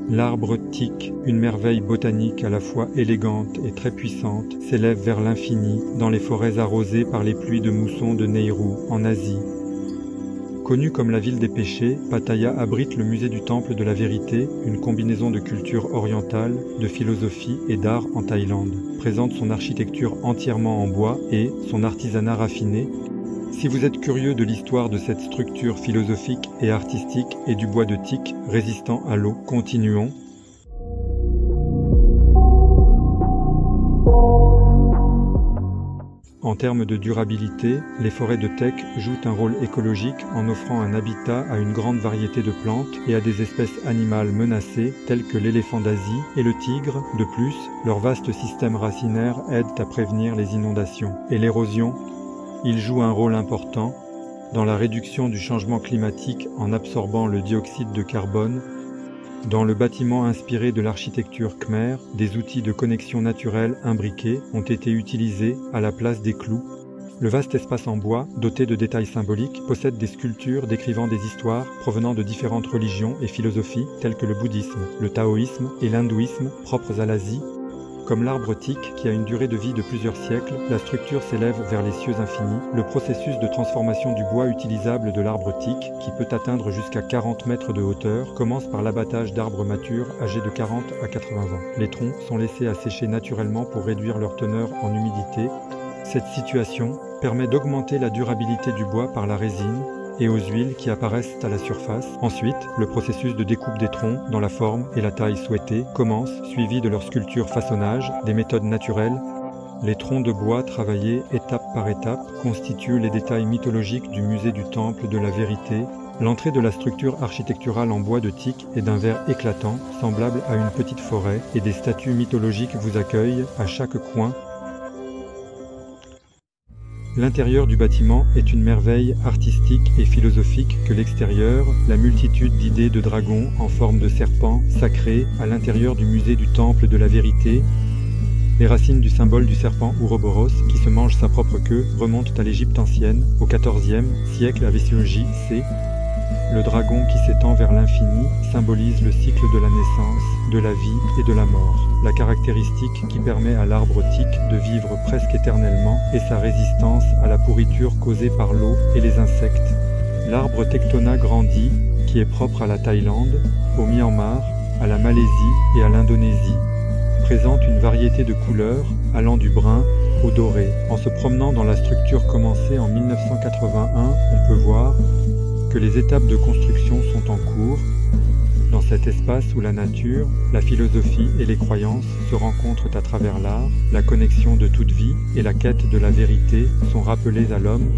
L'arbre tique, une merveille botanique à la fois élégante et très puissante, s'élève vers l'infini dans les forêts arrosées par les pluies de mousson de Nehru, en Asie. Connue comme la ville des péchés, Pattaya abrite le musée du Temple de la Vérité, une combinaison de culture orientale, de philosophie et d'art en Thaïlande. Présente son architecture entièrement en bois et son artisanat raffiné. Si vous êtes curieux de l'histoire de cette structure philosophique et artistique et du bois de teak résistant à l'eau, continuons. En termes de durabilité, les forêts de teck jouent un rôle écologique en offrant un habitat à une grande variété de plantes et à des espèces animales menacées telles que l'éléphant d'Asie et le tigre. De plus, leur vaste système racinaire aide à prévenir les inondations et l'érosion. Ils jouent un rôle important dans la réduction du changement climatique en absorbant le dioxyde de carbone. Dans le bâtiment inspiré de l'architecture khmer, des outils de connexion naturelle imbriqués ont été utilisés à la place des clous. Le vaste espace en bois, doté de détails symboliques, possède des sculptures décrivant des histoires provenant de différentes religions et philosophies telles que le bouddhisme, le taoïsme et l'hindouisme propres à l'Asie. Comme l'arbre teak, qui a une durée de vie de plusieurs siècles, la structure s'élève vers les cieux infinis. Le processus de transformation du bois utilisable de l'arbre teak, qui peut atteindre jusqu'à 40 mètres de hauteur, commence par l'abattage d'arbres matures âgés de 40 à 80 ans. Les troncs sont laissés à sécher naturellement pour réduire leur teneur en humidité. Cette situation permet d'augmenter la durabilité du bois par la résine et aux huiles qui apparaissent à la surface. Ensuite, le processus de découpe des troncs dans la forme et la taille souhaitée commence, suivi de leur sculpture façonnage, des méthodes naturelles. Les troncs de bois travaillés étape par étape constituent les détails mythologiques du musée du Temple de la Vérité. L'entrée de la structure architecturale en bois de teak est d'un vert éclatant, semblable à une petite forêt, et des statues mythologiques vous accueillent à chaque coin. L'intérieur du bâtiment est une merveille artistique et philosophique que l'extérieur, la multitude d'idées de dragons en forme de serpents sacrés à l'intérieur du musée du Temple de la Vérité. Les racines du symbole du serpent Ouroboros, qui se mange sa propre queue, remontent à l'Égypte ancienne, au XIVe siècle avec J.C. Le dragon qui s'étend vers l'infini symbolise le cycle de la naissance, de la vie et de la mort. La caractéristique qui permet à l'arbre teak de vivre presque éternellement est sa résistance à la pourriture causée par l'eau et les insectes. L'arbre Tectona grandis, qui est propre à la Thaïlande, au Myanmar, à la Malaisie et à l'Indonésie, présente une variété de couleurs allant du brun au doré. En se promenant dans la structure commencée en 1981, on peut voir que les étapes de construction sont en cours. Dans cet espace où la nature, la philosophie et les croyances se rencontrent à travers l'art, la connexion de toute vie et la quête de la vérité sont rappelées à l'homme.